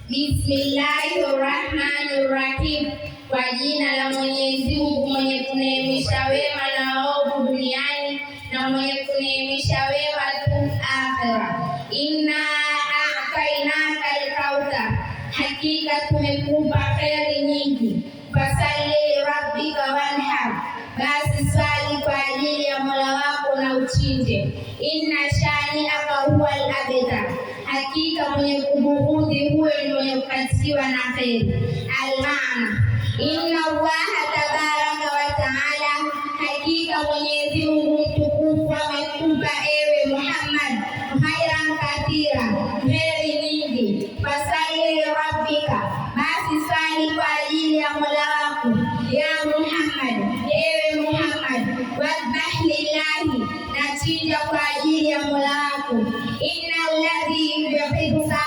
Bismillahirrahmanirrahim. Kwa jina la Mwenyezi Mungu mwenye kuneemesha wema na waovu duniani na mwenye kuneemesha wema tu akhera. Inna a'tainaka al-kauthar, hakika tumekupa kheri nyingi. Fasalli lirabbika wanhar, basi swali kwa ajili ya Mola wako na uchinje. Inna shani'aka huwa al-abtar, hakika mwenye kubughudhi huyo ni mwenye kukatiwa na kheri. Al-maana, inna Allaha tabaraka wa taala, hakika Mwenyezi Mungu mtukufu amekupa ewe Muhammad khairan kathira, kheri nyingi. Fasalli lirabbika, basi swali kwa ajili ya Mola wako. Ya Muhammad, ewe Muhammad, wadhbah lillahi, na chinja kwa ajili ya Mola wako. Inna alladhi yuhibbuka,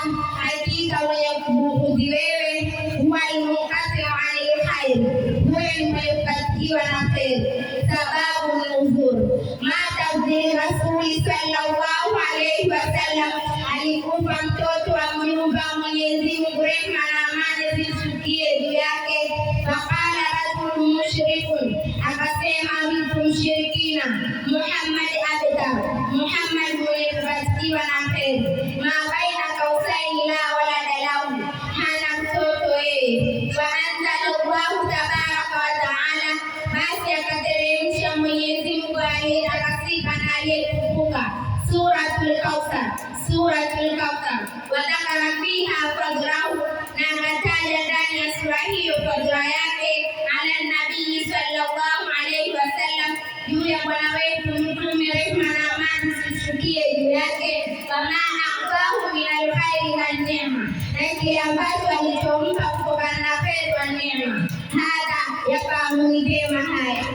hakika mwenye kubughudhi wewe, huwa al-munqati'u 'anil khair, huwa ni mwenye kukatiwa na kheri. Sababu nuzul, matabdi rasuli sallallahu alayhi wasallam, alikufa mtoto wa mjumbe wa Mwenyezi Mungu, rehma na amani zishukie juu yake. Faqala rajulun mushrikun, akasema mtu mshirikina, Muhammad abtar, Muhammad mwenye kukatiwa na kheri. Ma baina kausaini la walada lahu, hana mtoto yeye. Fa anzalallahu tabaraka wa taala, basi akateremsha Mwenyezi Mungu aliyetakasika na aliyetukuka Suratul Kauthar, Suratul Kauthar. Wadhakara fiha fadlahu, na akataja ndani ya sura hiyo fadhila yake. Ala nabii sallallahu alayhi wasallam, juu ya bwana wetu Mtume, rehma na amani zishukie juu yake. Kama aqtahu min alkhairi wan neema, na kile ambacho alichompa kutokana na kheri wa neema. Hata yafahamu vyema haya.